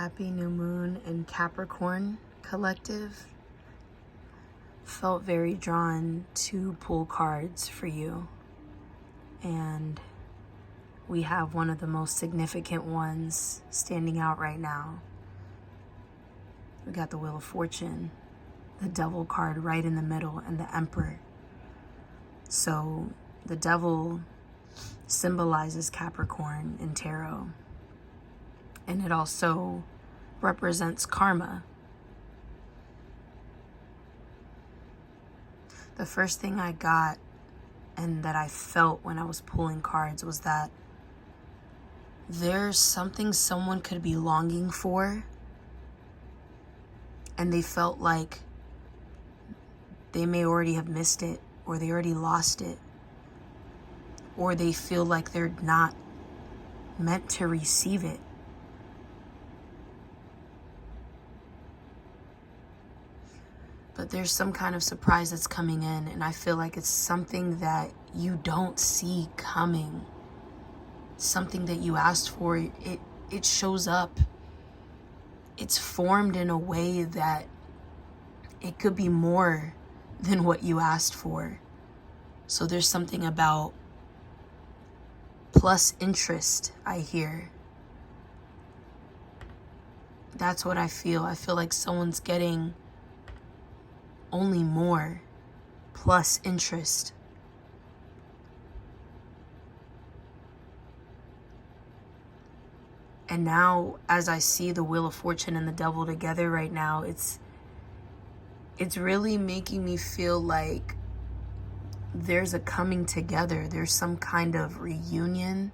Happy new moon in Capricorn collective. Felt very drawn to pull cards for you. And we have one of the most significant ones standing out right now. We got the Wheel of Fortune, the Devil card right in the middle, and the Emperor. So the Devil symbolizes Capricorn in tarot. And it also represents karma. The first thing I got and that I felt when I was pulling cards was that there's something someone could be longing for, and they felt like they may already have missed it, or they already lost it, or they feel like they're not meant to receive it. But there's some kind of surprise that's coming in, and I feel like it's something that you don't see coming. Something that you asked for, it shows up. It's formed in a way that it could be more than what you asked for. So there's something about plus interest, I hear. That's what I feel. I feel like someone's getting only more plus interest. And now, as I see the Wheel of Fortune and the Devil together right now, it's really making me feel like there's a coming together. There's some kind of reunion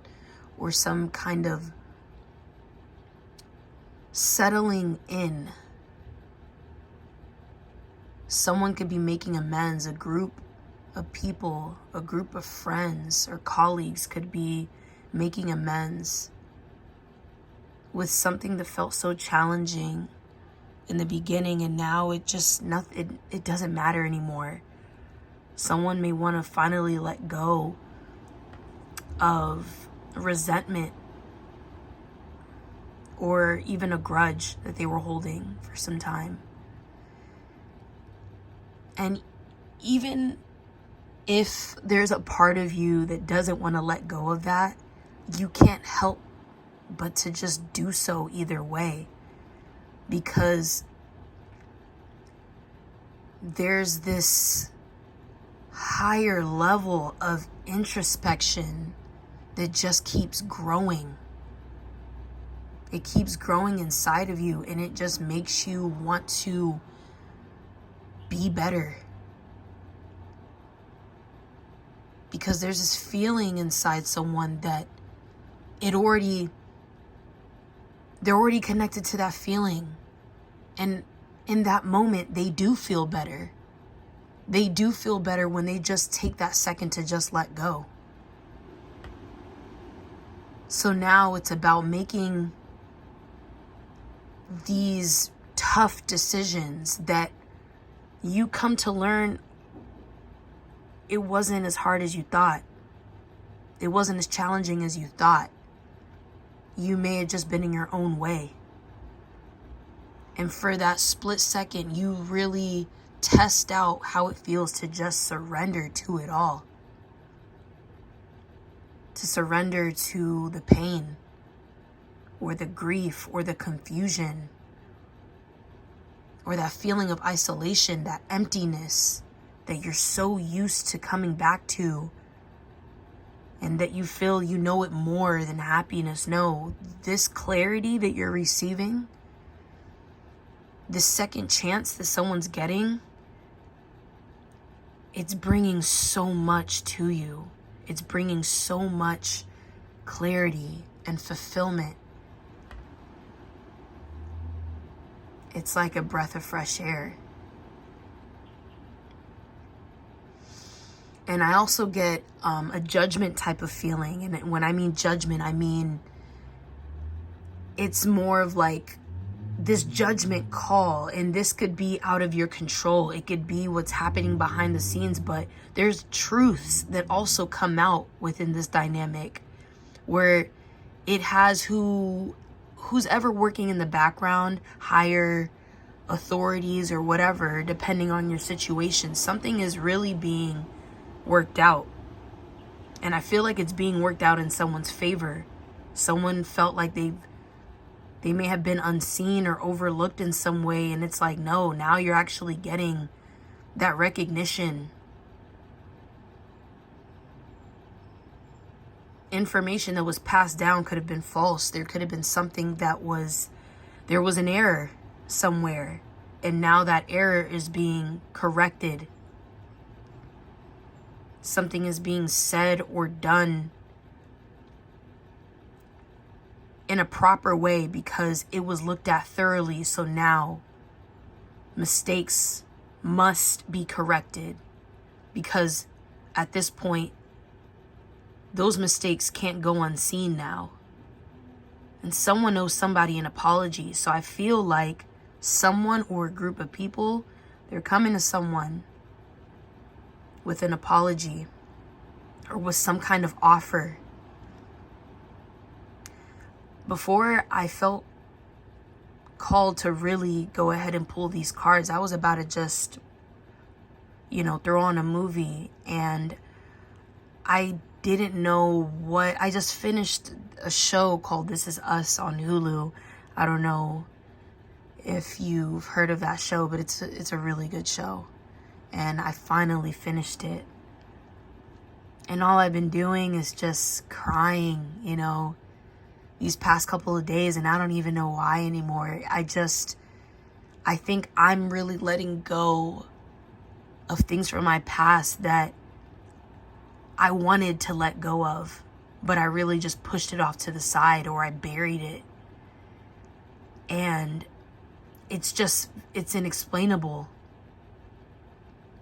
or some kind of settling in. Someone could be making amends. A group of people, a group of friends or colleagues could be making amends with something that felt so challenging in the beginning, and now it doesn't matter anymore. Someone may want to finally let go of resentment or even a grudge that they were holding for some time. And even if there's a part of you that doesn't want to let go of that, you can't help but to just do so either way, because there's this higher level of introspection that just keeps growing. It keeps growing inside of you, and it just makes you want to be better. Because there's this feeling inside someone that they're already connected to that feeling. And in that moment, they do feel better. They do feel better when they just take that second to just let go. So now it's about making these tough decisions that you come to learn it wasn't as hard as you thought. It wasn't as challenging as you thought. You may have just been in your own way. And for that split second, you really test out how it feels to just surrender to it all. To surrender to the pain or the grief or the confusion or that feeling of isolation, that emptiness that you're so used to coming back to, and that you feel you know it more than happiness. No, this clarity that you're receiving, this second chance that someone's getting, it's bringing so much to you. It's bringing so much clarity and fulfillment. It's like a breath of fresh air. And I also get a judgment type of feeling. And when I mean judgment, I mean it's more of like this judgment call. And this could be out of your control. It could be what's happening behind the scenes. But there's truths that also come out within this dynamic where it has who who's ever working in the background, higher authorities or whatever, depending on your situation, something is really being worked out. And I feel like it's being worked out in someone's favor. Someone felt like they may have been unseen or overlooked in some way, and it's like, no, now you're actually getting that recognition. Information that was passed down could have been false. There could have been something there was an error somewhere, and now that error is being corrected. Something is being said or done in a proper way because it was looked at thoroughly. So now mistakes must be corrected, because at this point those mistakes can't go unseen now. And someone owes somebody an apology. So I feel like someone or a group of people, they're coming to someone with an apology or with some kind of offer. Before I felt called to really go ahead and pull these cards, I was about to just, throw on a movie, and I didn't know what. I just finished a show called This Is Us on Hulu. I don't know if you've heard of that show, but it's a really good show. And I finally finished it. And all I've been doing is just crying, these past couple of days, and I don't even know why anymore. I think I'm really letting go of things from my past that I wanted to let go of, but I really just pushed it off to the side, or I buried it. And it's inexplainable,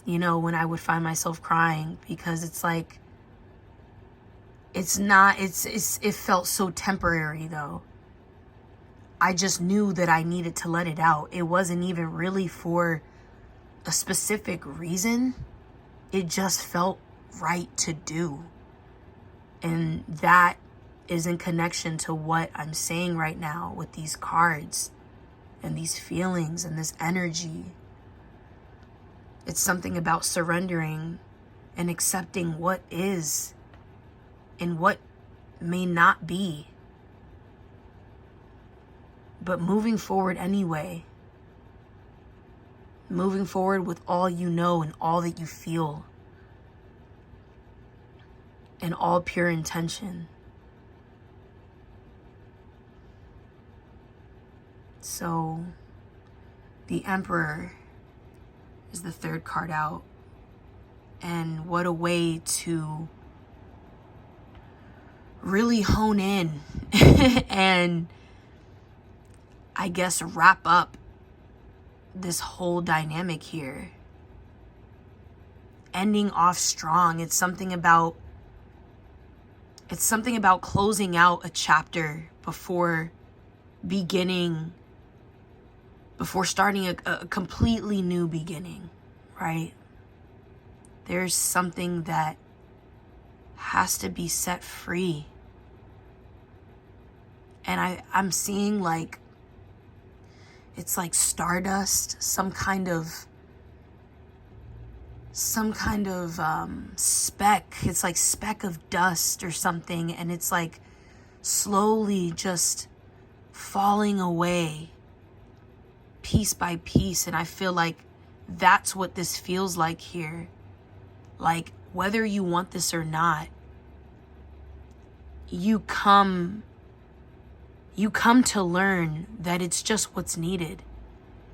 when I would find myself crying, because it's like, it felt so temporary though. I just knew that I needed to let it out. It wasn't even really for a specific reason. It just felt right to do. And that is in connection to what I'm saying right now with these cards and these feelings and this energy. It's something about surrendering and accepting what is and what may not be, but moving forward anyway. Moving forward with all you know and all that you feel, and all pure intention. So the Emperor is the third card out, and what a way to really hone in and I guess wrap up this whole dynamic here. Ending off strong. It's something about closing out a chapter before starting a completely new beginning, right? There's something that has to be set free. And I'm seeing like, it's like stardust, some kind of speck. It's like speck of dust or something, and it's like slowly just falling away piece by piece. And I feel like that's what this feels like here. Like, whether you want this or not, you come to learn that it's just what's needed.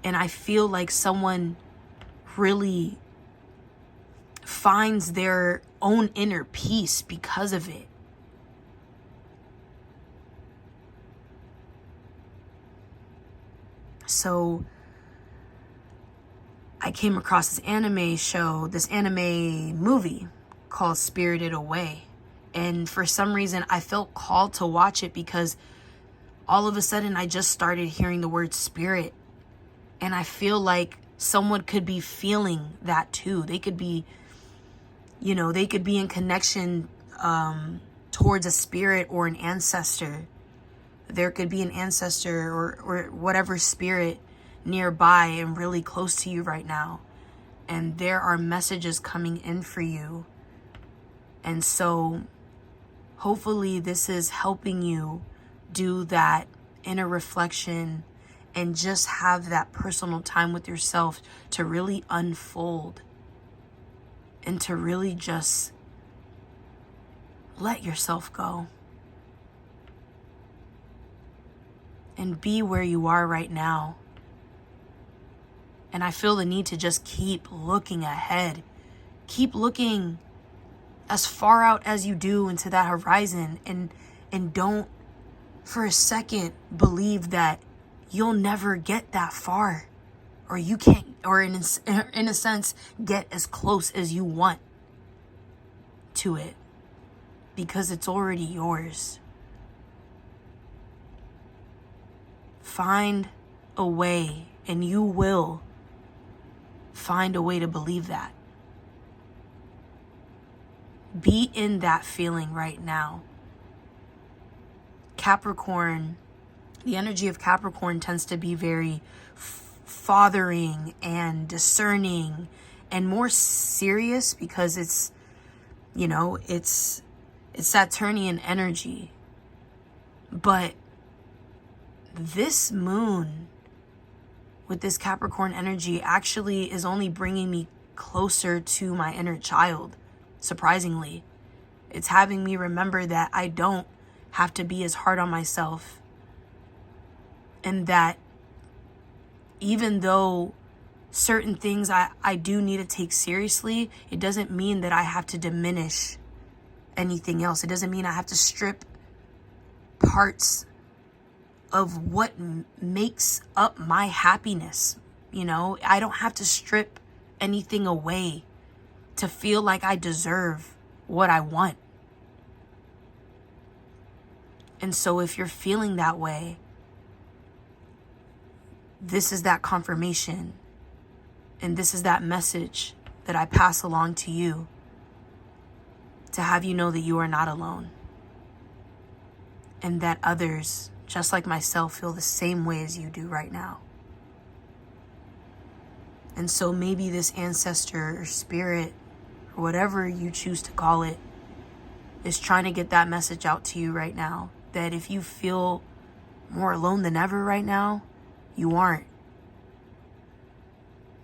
And I feel like someone really finds their own inner peace because of it. So I came across this anime movie called Spirited Away. And for some reason, I felt called to watch it because all of a sudden I just started hearing the word spirit. And I feel like someone could be feeling that too. They could be, in connection towards a spirit or an ancestor there could be an ancestor or whatever spirit nearby and really close to you right now. And there are messages coming in for you. And so hopefully this is helping you do that inner reflection and just have that personal time with yourself to really unfold and to really just let yourself go and be where you are right now. And I feel the need to just keep looking ahead. Keep looking as far out as you do into that horizon, and don't for a second believe that you'll never get that far, or you can't, or in a sense, get as close as you want to it, because it's already yours. Find a way, and you will find a way to believe that. Be in that feeling right now. Capricorn, the energy of Capricorn tends to be very fathering and discerning and more serious, because it's, you know, it's Saturnian energy. But this moon with this Capricorn energy actually is only bringing me closer to my inner child. Surprisingly, it's having me remember that I don't have to be as hard on myself, and that even though certain things I do need to take seriously, it doesn't mean that I have to diminish anything else. It doesn't mean I have to strip parts of what makes up my happiness. You know, I don't have to strip anything away to feel like I deserve what I want. And so if you're feeling that way, this is that confirmation, and this is that message that I pass along to you, to have you know that you are not alone, and that others, just like myself, feel the same way as you do right now. And so maybe this ancestor or spirit, or whatever you choose to call it, is trying to get that message out to you right now. That if you feel more alone than ever right now, you aren't.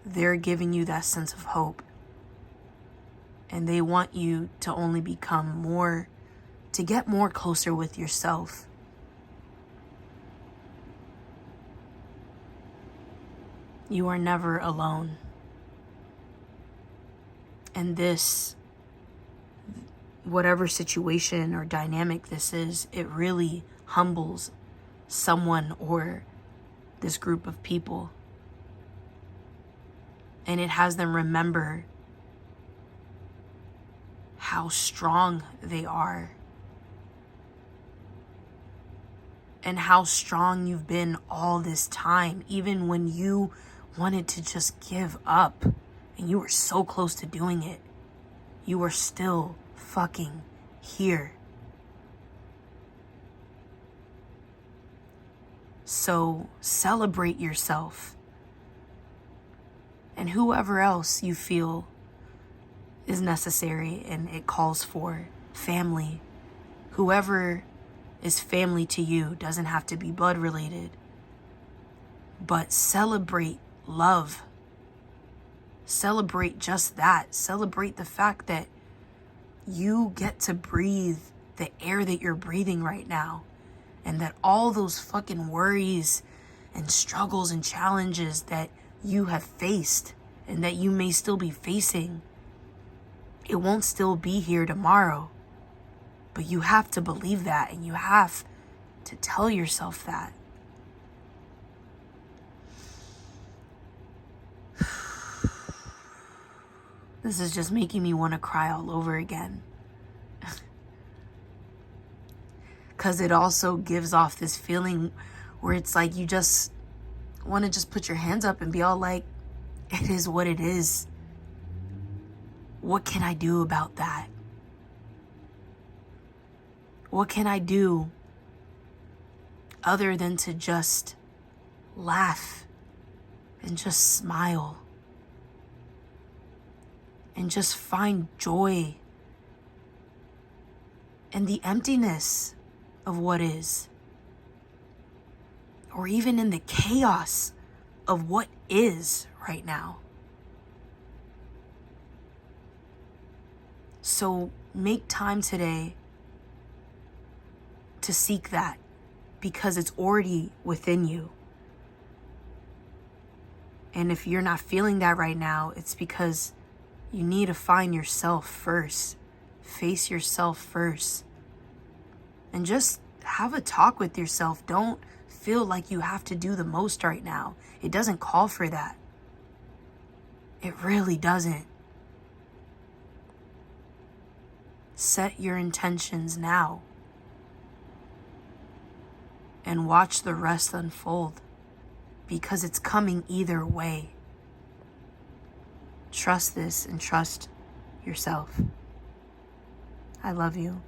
They're giving you that sense of hope. And they want you to only become more, to get more closer with yourself. You are never alone. And this, whatever situation or dynamic this is, it really humbles someone or this group of people. And it has them remember how strong they are, and how strong you've been all this time, even when you wanted to just give up and you were so close to doing it. You were still fucking here. So celebrate yourself, and whoever else you feel is necessary and it calls for. Family, whoever is family to you, doesn't have to be blood related, but celebrate love. Celebrate just that. Celebrate the fact that you get to breathe the air that you're breathing right now, and that all those fucking worries and struggles and challenges that you have faced and that you may still be facing, it won't still be here tomorrow. But you have to believe that, and you have to tell yourself that. This is just making me want to cry all over again. Because it also gives off this feeling where it's like you just want to just put your hands up and be all like, it is what it is. What can I do about that? What can I do other than to just laugh and just smile and just find joy in the emptiness of what is, or even in the chaos of what is right now. So make time today to seek that, because it's already within you. And if you're not feeling that right now, it's because you need to find yourself first. Face yourself first. And just have a talk with yourself. Don't feel like you have to do the most right now. It doesn't call for that. It really doesn't. Set your intentions now and watch the rest unfold, because it's coming either way. Trust this and trust yourself. I love you.